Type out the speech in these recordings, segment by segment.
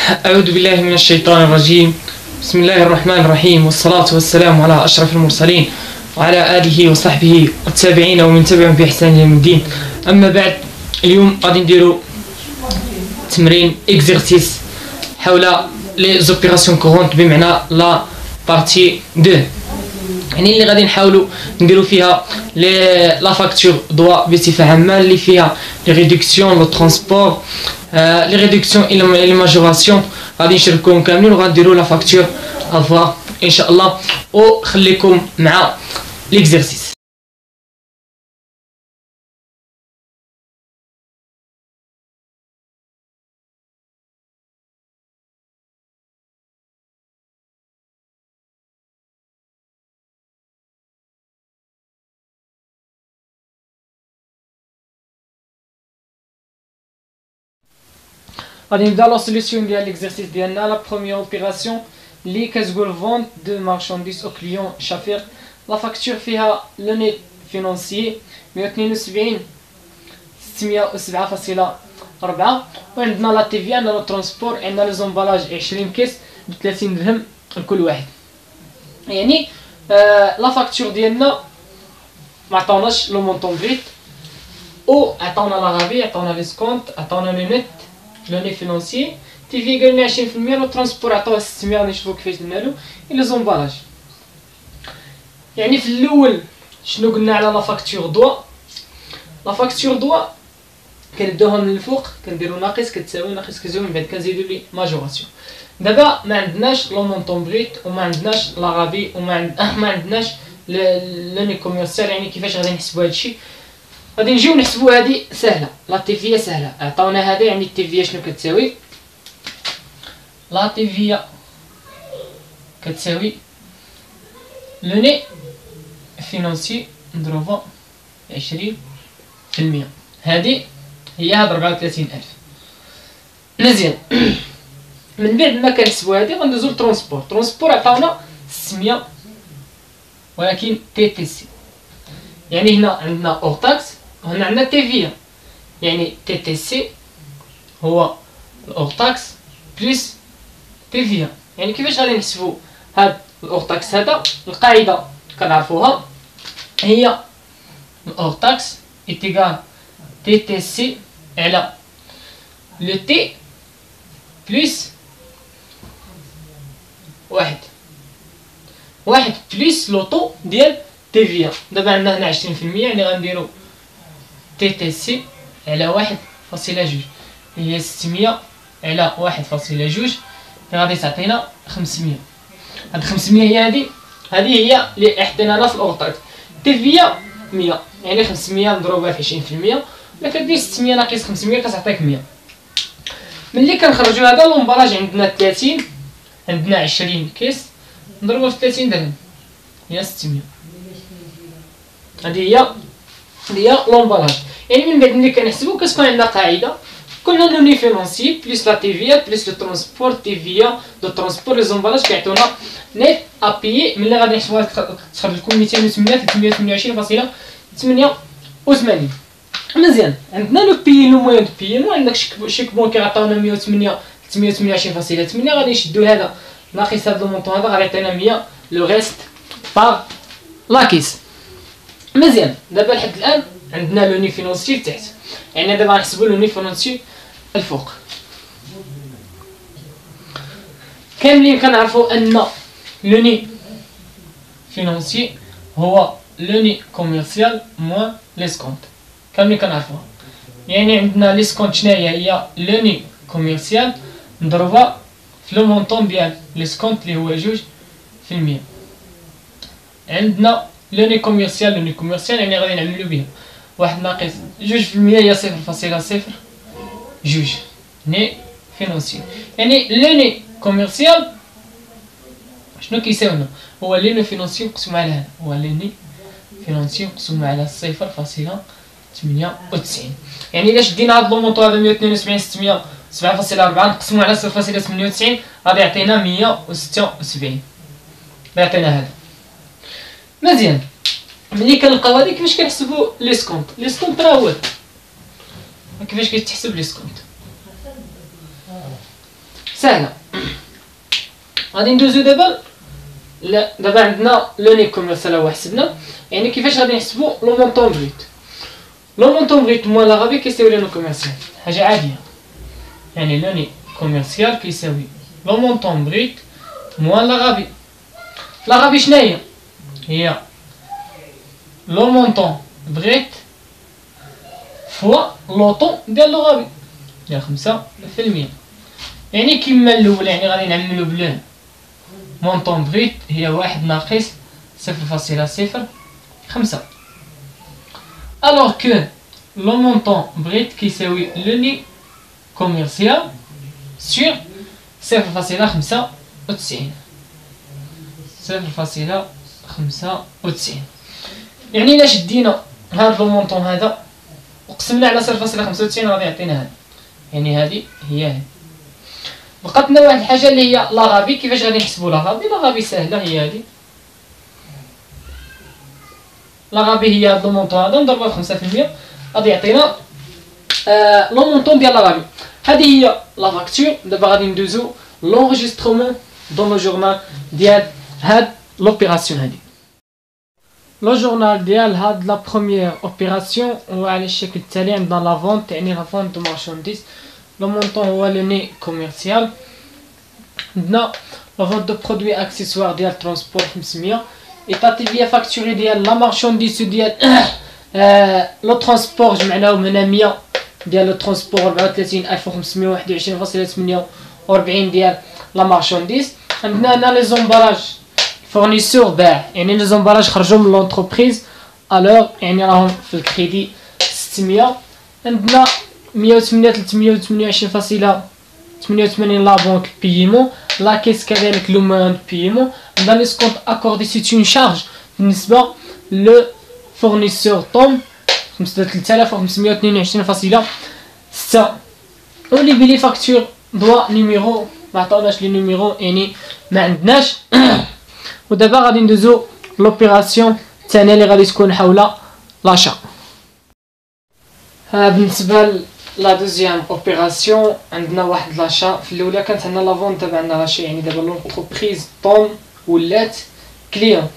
أعوذ بالله من الشيطان الرجيم. بسم الله الرحمن الرحيم، والصلاة والسلام على أشرف المرسلين وعلى آله وصحبه والتابعين ومن تبعهم بإحسان يوم الدين. أما بعد، اليوم غادي نديرو تمرين إكزيرسيس حول لي زوبيراسيون كورونت، بمعنى لا بارتي 2، يعني اللي غادي نحاولوا نديرو فيها لا فاكتور دوا بصفة عامة، اللي فيها لي ريدكسيون، لو ترونسبور، لي ريدكسيون الى لي ماجوراسيون. غادي نشاركوهم كاملين وغنديرو لا فاكتور افوا ان شاء الله. وخليكم مع ليكزيرسيس. غادي نبدا لا سوليسيون ديال ليكزيرسيس ديالنا. لا بروميير اوبيراسيون اللي كتقول فونت دو مارشانديز او كليون شفيق. لا فاكتور فيها لو نيت فينونسيي 172,607.4، وعندنا لا تي في، عندنا لو ترونسبور، عندنا لي زومبالاج 20 كيس ب 30 درهم لكل واحد. يعني لا فاكتور ديالنا ما عطاوناش لو مونطون فيت، او عطاونا لا غافي، عطاونا لي سكونت، عطاونا لو نيت، لو نيت فينونسيي. تي في قالنا 20%، لو ترونسبور عطاوه 600. غادي نشوفو كيفاش درنالو. الا زومبالاج، يعني في الاول شنو قلنا على لا فاكتور دوا؟ لا فاكتور دوا كنبداوها من الفوق، كنديرو ناقص كتساوي ناقص كتساوي، من بعد كنزيدو لي ماجوراسيون. دابا ما عندناش لو مونطون بريت، وما عندناش لا غافي، وما عندناش لو ني كوميرسيال. يعني كيفاش غادي نحسبو هادشي؟ غادي نجيو نحسبو. هادي سهله، لا تي في سهله، عطاونا هذا. يعني التي في شنو كتساوي؟ لا تي في كتساوي لو ني فينونسي مضروبه 20%. هادي هي هاد 34,000. مزيان. من بعد ما كنحسبو هادي غندوزو للترونسبور. ترونسبور عطاونا 600، ولكن تي تي سي. يعني هنا عندنا اور تاكس، وهنا عندنا تي في. يعني تي تي سي هو الاور تاكس بلس تي في. يعني كيفاش غادي نحسبو هاد الاور تاكس؟ هذا القاعده كنعرفوها، هي الاور تاكس ايتيغال تي تي سي على لو تي بلس واحد بلس لو طو ديال تي في. دابا عندنا هنا 20%، يعني غنديرو تي تي سي على 1.2، هي 600 على 1.2، غادي تعطينا 500. هاد 500 هي هادي هي اللي حطيناها في الاورطاكس. تي في 100، يعني 500 مضروبه في 20%، ولا كدير 600 ناقص 500 كتعطيك 100. ملي كنخرجو هذا لومبالاج، عندنا 30، عندنا 20 كيس نضربو في 30 درهم، هي 600. هادي هي لومبالاج. يعني من بعد ملي كنحسبو كتكون عندنا قاعده، كنا لو ني فينونسي بلس لا تي في بلس لو ترونسبور، تي في لو ترونسبور، لي زومبالاج كيعطيونا نيت ابيي. ملي غادي نحسبوها تخرج لكم 208,388. مزيان. عندنا لو بيي، لو موان دو بيي، ما عندك شيك بون كيعطيونا 108 328.8. غادي نشدو هذا ناقص هذا المونطون، هذا غادي يعطينا 100، لو ريست باغ لا كيس. مزيان. دابا لحد الان عندنا لو ني فينونسي تحت، يعني دابا غنحسبو لو ني فينونسي الفوق. كاملين كنعرفو ان لو ني فينونسي هو لو ني كوميرسيال موان لي سكونت. كاملين كنعرفوها. يعني عندنا لي سكونت شناهي؟ هي لو ني كوميرسيال مضروبه في لو مونطون ديال لي سكونت اللي هو 2%. عندنا لو ني كوميرسيال يعني غادي نعملو بها 1 ناقص 2% هي 0.002 ني فينونسي. يعني لو ني كوميرسيال شنو كيساوينا؟ هو لي نو فينونسي مقسوم على هذا، هو لي ني فينونسي مقسوم على 0.98. يعني الا شدينا هاد لومونطو هذا 172,607.4 نقسمو على 0.98 غادي يعطينا 176. غيعطينا هذا. مزيان. ملي كنلقاو هادي كيفاش كنحسبو لي سكونت؟ لي سكونت راه هو كيفاش كيتحسب لي سكونت؟ سهله. غادي ندوزو دابا دابا عندنا لو ني كوميرسيال هو حسبنا، يعني كيفاش غادي نحسبو لو مونطون بريت. لو مونطون بريت موان لا غابي كيساوي لو كوميرسيال، حاجه عاديه، يعني لو ني كوميرسيال كيساوي لو مونطون بريت موان لا غابي. لا غابي شناهي؟ هي لو مونطون بريت فوا لوطون ديال لو غابي ديال 5%. يعني كيما الاول، يعني غادي نعملو بلون مونطون بريت هي 1 ناقص 0.05. الوغ كو لو مونطون بريت كيساوي لو ني كوميرسيال سور 0.95. 0.95. يعني الا شدينا هاد لو مونطون هذا وقسمنا على 0.95 غادي يعطينا هذا، يعني هذه هي هذه. بقات لنا واحد الحاجه اللي هي لا غابي. كيفاش غادي نحسبوا لا غابي؟ لا غابي سهله، هي هذه. لا غابي هي هاد لو مونطون هذا نضربوه ب 5% غادي يعطينا لو مونطون ديال لا غابي. هذه هي لا فاكتور. دابا غادي ندوزو لونجسترومون دون لو جورنال ديال هاد لوبيراسيون هذه. لو جورنال ديال هاد لا بروميير اوبيراسيون هو على الشكل التالي. عندنا لا فونت، يعني لا فونت دو مارشانديز. لو مونطون هو لو ني كوميرسيال. عندنا لا فونت دو برودوي اكسيسوار ديال ترونسبور 500. ايطاتيف هي فاكتوري ديال لا مارشانديز ديال لو ترونسبور جمعناهم هنا 100 ديال لو ترونسبور 34521.48 ديال لا مارشانديز. عندنا هنا لي زومباراج فورنيسور باع، يعني لي زومباراج خرجوا من لونتربريز الوغ يعني راهم في الكريدي 600. عندنا 108 لا بونك بيمون، لا كيس كذلك لو موان بيمون. عندنا لي سكونت اكوردي سيت اون شارج بالنسبه لو فورنيسور طوم 3522.6. اولي بلي فاكتور دوا نيميرو ما عطاوناش لي نيميرو، يعني ما عندناش. ودابا غادي ندوزو لوبيراسيون الثانيه اللي غادي تكون حول لاشا. بالنسبه لا دوزيام اوبيراسيون عندنا واحد لاشا. في الاولى كانت عندنا لا فونت، دابا عندنا لاشا، يعني دابا لونتربريز طوم ولات كليون.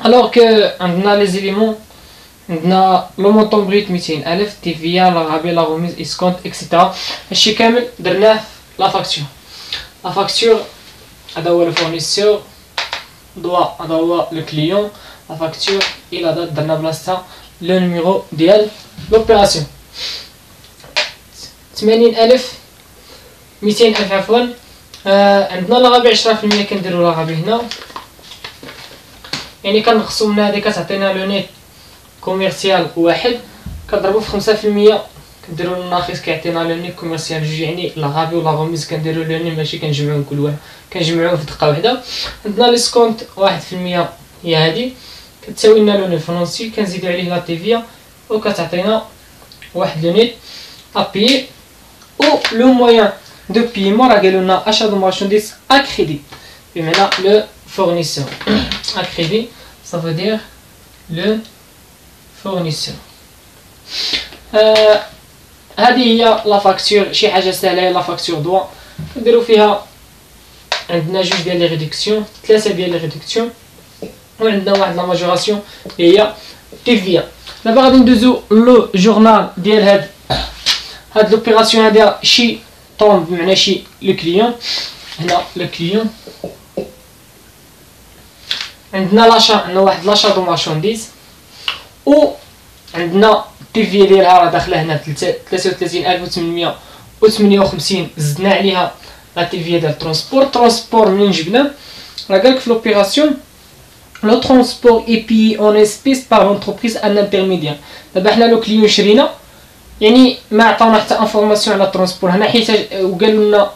الوغ كو عندنا لي زيليمون. عندنا لو مونطون بريت 200,000، تي في لا غابي لا غوميز اسكونت اكسيتيرا. هادشي كامل درناه لا فاكتور. لا فاكتور هذا هو لو فورنيسور، دوا هذا هو لو كليون. لا فاكتور الى دات درنا بلاصتها لو نيميرو ديال لوبيراسيون. 80,000 200,000 عفوا. عندنا لا غابي 10%، كنديرو لا غابي هنا، يعني كنقصو من هادي كتعطينا لو نيت كوميرسيال واحد، كنضربو في 5%، كنديرو الناقص كيعطينا لو نيت كوميرسيال جوج، يعني لا غابي ولا غوميز كنديرو لو نيت ماشي كنجمعوهم كل واحد، كنجمعوهم في دقه واحده. عندنا لي سكونت 1% هي هادي كتساوي لنا لو نيت فرونسي، كنزيدو عليه لا تيفيا وكتعطينا واحد لو نيت ابيي. او لو موين دو بيمون راه قالوا لنا اشا دو مارشانديز ا كريدي، بمعنى لو فورنيسور ا كريدي ça veut dire le fournisseur. هذه هي لا فاكتور، شي حاجه سهله. لا فاكتور دوا نديرو فيها عندنا جوج ديال لي ريدكسيون، ثلاثه ديال لي ريدكسيون، وعندنا واحد لا ماجوراسيون اللي هي تيفيا. دابا غادي ندوزو لو جورنال ديال هاد لوبيراسيون هذه. شي طون بمعنى شي لو كليون، هنا لو كليون. عندنا لاشا، عندنا واحد لاشا دو مارشانديز، و عندنا تيفي ديالها راه داخله هنا 33,858. زدنا عليها لا تيفي ديال ترونسبور. منين جبنا راه قالك في لوبيراسيون لو ترونسبور اي بي اون اسبيس بار لونتربريز ان انترميديير. دابا حنا لو كليون شرينا، يعني ما عطاونا حتى انفورماسيون على الترونسبور هنا، حيت وقالوا لنا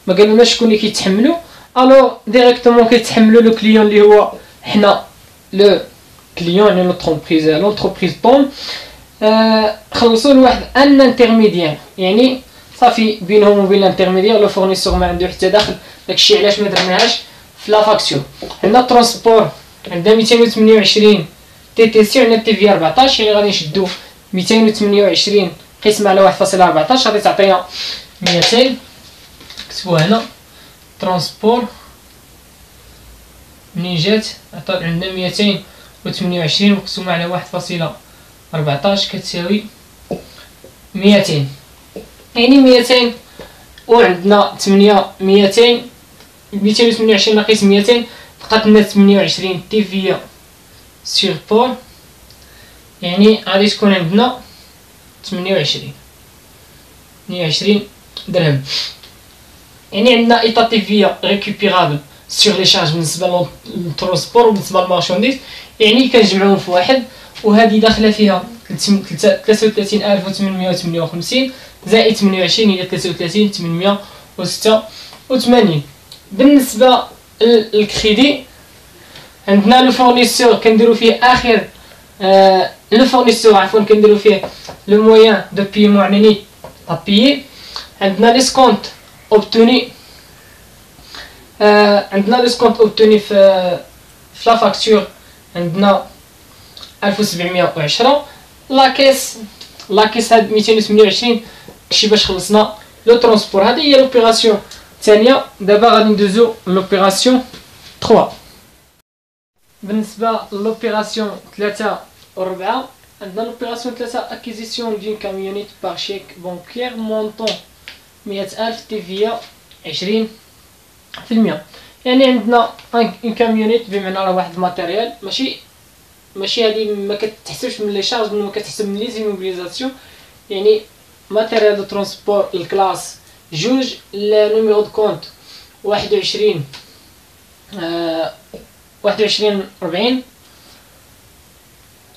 ما قالولناش شكون اللي كيتحملوا. الو ديريكتومون كيتحملوا لو كليون اللي هو حنا لو كليون، يعني لونتربريز طون. خلصوا لواحد ان انترميديير، يعني صافي بينهم وبين الانترميديير لو فورنيسور ما عنده حتى دخل. داكشي علاش ما درناهاش في لا فاكتور. عندنا ترونسبور، عندنا 228 تي تي سي، عندنا تي في 14، يعني غادي نشدو 228 قسمة على 1.14 غادي تعطينا 200. كتبوها هنا ترونسبور منين جات عطات عندنا 228 مقسومة على 1.14 كتساوي 200. يعني 200 وعندنا 228 ناقص 200 بقات لنا 28 تيفيا سيغ بور، يعني غادي تكون عندنا 28 درهم. يعني عندنا ايطا تيفيا ريكوبيرابل سيغ لي شارج بالنسبه للترونسبور وبالنسبه للمارشونديز، يعني كنجمعوهم في واحد، وهذه داخله فيها 33858 زائد 28 هي 33886. بالنسبه للكريدي عندنا لو فورنيسور كنديرو فيه اخر لو فورنيسور عفوا كنديرو فيه لو موين دو بيمون عنيني ابيي. عندنا لي سكونت اوبتوني عندنا لي سكونت اوبتوني في لا فاكتور عندنا 1710. لاكيس هاد 228 شي باش خلصنا لو ترونسبور. هذه هي لوبيراسيون الثانيه. دابا غادي ندوزو لوبيراسيون 3. بالنسبه لوبيراسيون 3 و 4 عندنا لوبيراسيون 3 اكيزيسيون دون كاميونيت باغ شيك بونكير مونطون 100000 تيفيا 20%. يعني عندنا اون كاميونيت بمعنى راه واحد الماتيريال ماشي هادي ما كتحسبش من لي شارج، ما كتحسب من لي زيموبيليزاسيون. يعني ماتيريال دو ترونسبور الكلاس جوج نيميرو دو كونت 21 40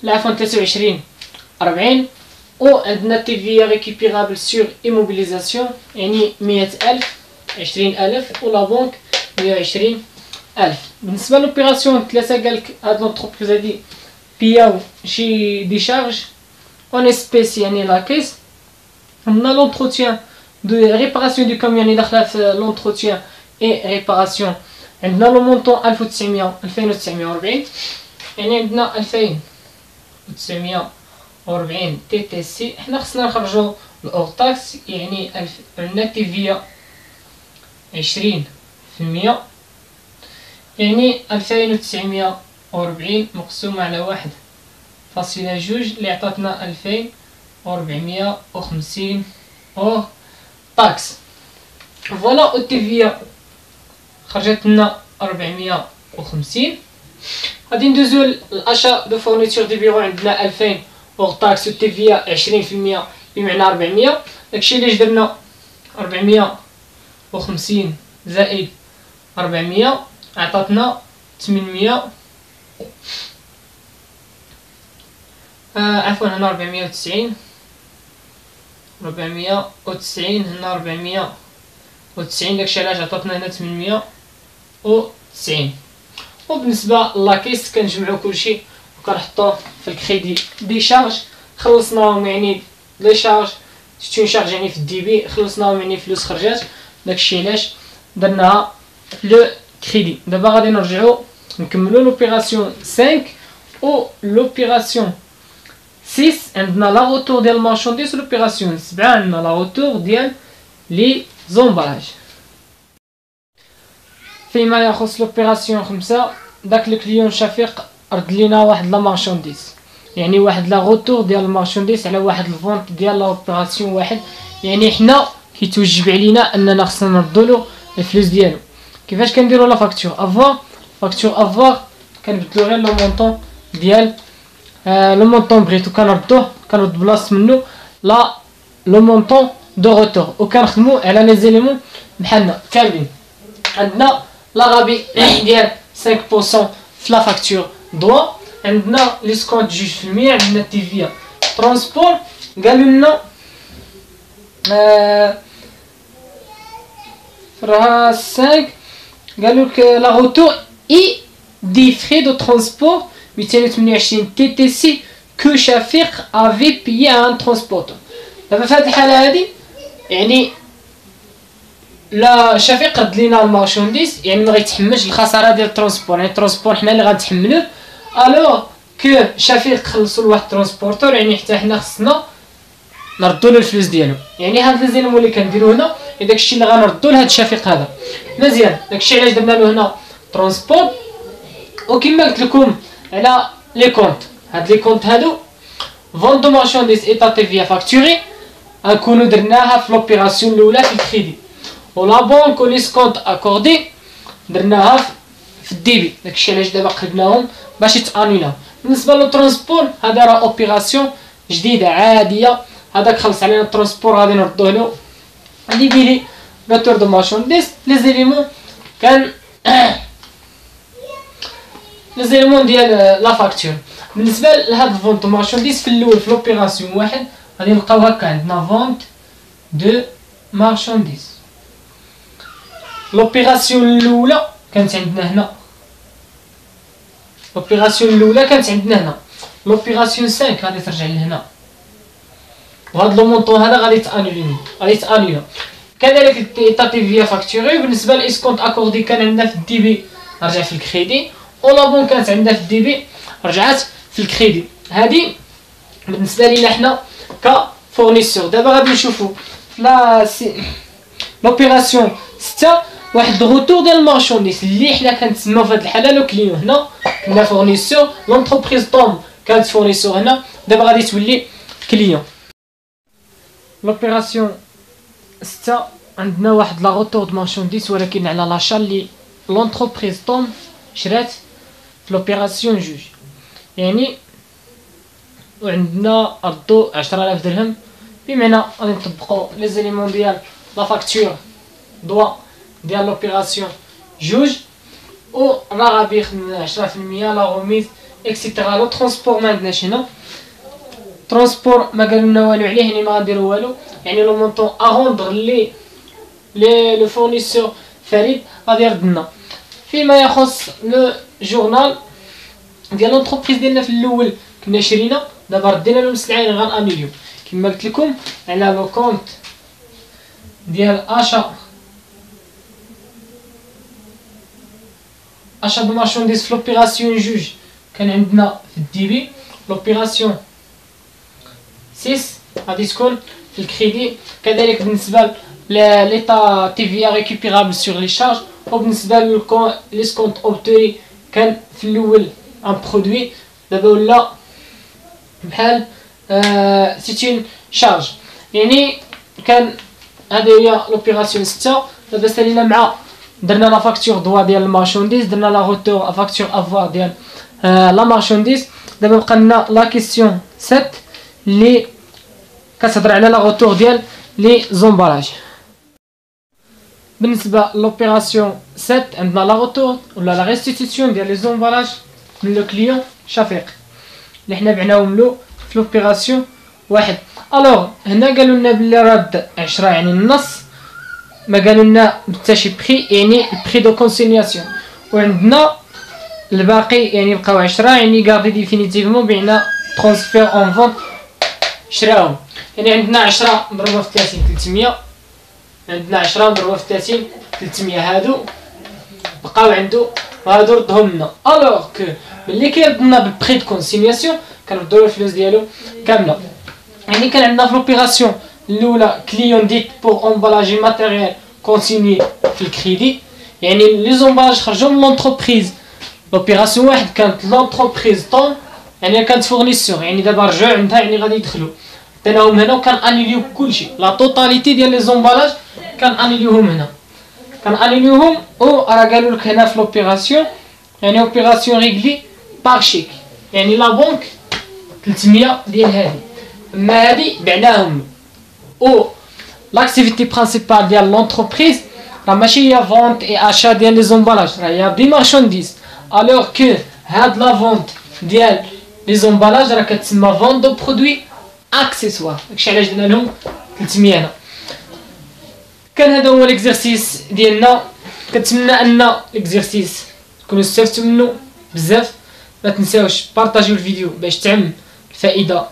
لا عفوا 23 40. و عندنا تيفيا ريكيبيرابل سور ايموبيليزاسيون يعني 100000 20000 و لا بونك 120000. بالنسبه لوبيراسيون 3 قالك هاد لونتربريز هادي بياو شي ديشارج اون اسبيس يعني لا كيس. عندنا لونتروتيان دو ريباراسيون دو كاميون اللي داخله في لونتروتيان اي ريباراسيون. عندنا لو مونطون 2940 يعني عندنا 2940 تي تي سي. حنا خصنا نخرجو الاور تاكس يعني عندنا تيفيا 20% يعني 2940 مقسوم على 1.2 اللي عطاتنا 2450 اور تاكس. فوالا التيفيا خرجت لنا 450. غادي ندوزو الاشا دو فورنيتور دي بيرو. عندنا 2000 اور تاكس والتيفيا 20% بمعنى 400. داكشي اللي درنا 450 زائد 400 عطاتنا 800 عفوا هنا 490 هنا 490 داكشي علاش عطاتنا هنا 890. وبالنسبه لاكيس كنجمعو كلشي وكنحطوه في الكريدي دي شارج. خلصناهم يعني لي شارج ستون شارج يعني في الدي بي خلصناهم يعني فلوس خرجات. داكشي علاش درناها لو كريدي. دابا غادي نرجعو نكملو لوبيراسيون 5 و لوبيراسيون 6. عندنا لا روتور ديال المارشونديز. لوبيراسيون 7 عندنا لا روتور ديال لي زومباج. فيما يخص لوبيراسيون 5 داك الكليون شفيق رد لينا واحد لا مارشونديز يعني واحد لا روتور ديال المارشونديز على واحد الفونت ديال لوبيراسيون واحد. يعني حنا كيتوجب علينا اننا خصنا نردولو الفلوس ديالو. كيفاش كنديرو لا فاكتور افوار؟ فاكتور افوار كنبدلو غير لو مونطون ديال لو مونطون بغيتو كنردوه كنرد بلاصه منو لا لو مونطون دو روتور وكنخدمو على لي زيليمون بحالنا كاملين. عندنا لا غابي ديال 5% في لا فاكتور دوا. عندنا لي سكونت 2%. عندنا تيفيا ترونسبور قالوا لنا راه 5 قالوا لك لا روتور اي دي فري دو ترونسبور 228 تي تي سي كو شفيق افي بيي ان ترونسبورتور. دابا في هاد الحاله هادي يعني لا شفيق رد لينا المارشونديز يعني ما غيتحملش الخساره ديال الترونسبور. يعني الترونسبور حنا اللي غنتحملوه الو كو شفيق خلصوا لواحد الترونسبورتور يعني حتى حنا خصنا نردوا له الفلوس ديالو. يعني هاد لي زيلمون اللي كنديرو هنا داكشي اللي غنردو لهاد الشفيق هذا. مزيان، داكشي علاش درنا له هنا ترونسبور. وكما قلت لكم على لي كونت، هاد لي كونت هادو فون دو مارشانديز ايطاتي فيا فاكتوري غنكونو درناها في لوبيراسيون الاولى في الكريدي، و لا بونك و ليسكونت اكوردي درناها في الديبي. داكشي علاش دابا قلبناهم باش يتانيلاو. بالنسبه لو ترونسبور هذا راه اوبيراسيون جديده عاديه، هذاك خلص علينا الترونسبور غادي نردوه له اللي بيلي روتور دو مارشانديز لي زيليمون كان لي زيليمون ديال لا فاكتور. بالنسبه لهاد فونت دو مارشانديز في الاول في لوبيراسيون واحد غادي نلقاو هكا عندنا فونت دو مارشانديز. لوبيراسيون الاولى كانت عندنا هنا، لوبيراسيون الاولى كانت عندنا هنا. لوبيراسيون 5 غادي ترجع لهنا، وهاد لو مونطون هذا غادي يتانيلا. كذلك ايطاتيف فيا فاكتوري. بالنسبه لاسكونت اكوردي كان عندنا في الديبي رجع في الكريدي، و لا بون كانت عندنا في الديبي رجعات في الكريدي. هادي بالنسبه لينا حنا كفورنيسور. دابا غادي نشوفوا في لوبيراسيون 6 واحد الروتور ديال المارشانديز اللي حنا كنتسماو في هاد الحاله لو كليون. هنا كنا فورنيسور، لونتربريز طوم كانت فورنيسور هنا، دابا غادي تولي كليون. لوبيراسيون 6 عندنا واحد لا روتور دو مارشانديز ولكن على لاشا اللي لونتربريز طوم شرات في لوبيراسيون جوج، يعني وعندنا ردو 10000 درهم. بمعنى غادي نطبقو لي زيليمون ديال لا فاكتور دوا ديال لوبيراسيون جوج، و الرغبي 10% لا غوميز اكسيتيرا. لو ترونسبور ما عندناش هنا، ترونسبور ما قالوا لنا والو عليه، يعني ما غنديرو والو. يعني لو مونطون اغوندر لي لو فورنيسور فريد غادي يردنا. فيما يخص لو جورنال ديال لونتربريز ديالنا في الاول كنا شرينا، دابا ردينا لهم السلعه اللي غنانيليو. كما قلت لكم على لو كونت ديال اشا دو مارشانديز في لوبيراسيون جوج كان عندنا في الديبي. لوبيراسيون 6 غادي تكون في الكريدي. كذلك بالنسبه ليطا تي في ريكوبيرابل سور لي شارج. وبالنسبه ليسكونت اوبتوري كان في الاول ان برودوي، دابا ولا بحال سيتين شارج. يعني كان هذه هي لوبيراسيون 6. دابا سالينا مع درنا لا فاكتور دوا ديال المارشانديز، درنا لا روتور فاكتور افوار ديال لا مارشانديز. دابا بقى لنا لا كيسيون 7 اللي كتهضر على لا روتور ديال لي زومبالاج. بالنسبه لوبيراسيون 7 عندنا لا روتور ولا لا ريستيتيسيون ديال لي زومبالاج من لو كليون شفيق اللي حنا بعناهم له في لوبيراسيون واحد. الوغ هنا قالوا لنا بلي راد 10 يعني النص، ما قالوا لنا حتى شي بري يعني البري دو كونسينياسيون، وعندنا الباقي يعني بقاو 10 يعني غاردي ديفينيتيفمون بينا ترونسفير اون فونت شراهم. يعني عندنا 10 نضربوها في 30 300، عندنا 10 نضربوها في 30 300، هادو بقاو عندو وهادو ردهم لنا. الوغ كو ملي كيرد لنا بالبري دو كونسينياسيون كنردو له الفلوس ديالو كامله. يعني كان عندنا في لوبيراسيون الاولى كليون ديت بور امبالاجي ماتيريال كونسيني في الكريدي، يعني لي زومبالاج خرجوا من لونتربريز. لوبيراسيون واحد كانت لونتربريز طون يعني كانت فورنيسور، يعني دابا رجعوا عندها يعني غادي يدخلوا عطيناهم هنا وكان انيليو كلشي لا توتاليتي ديال لي زومبالاج كان انيليوهم هنا، كان انيليوهم. و راه قالوا لك هنا في لوبيراسيون يعني اوبيراسيون ريغلي باغ شيك، يعني لا بنك 300 ديال هادي، اما هادي بعناهم. و لاكتيفيتي برينسيبال ديال لونتربريز راه ماشي هي فونت اي اشا ديال لي زومبالاج، راه هي دي مارشانديز. الوغ كو هاد لا فونت ديال لي زومبالاج راه كتسمى فونت دو برودوي اكسيسوار، داكشي علاش درنا لهم 300 هنا. كان هذا هو ليكزارسيس ديالنا، كنتمنى ان ليكزارسيس تكونوا استفدتوا منه بزاف. ما تنساوش بارطاجيو الفيديو باش تعم الفائده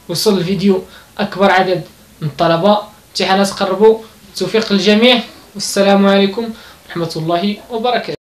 وصل الفيديو اكبر عدد من الطلبه. امتحانات قربوا، التوفيق للجميع والسلام عليكم ورحمه الله وبركاته.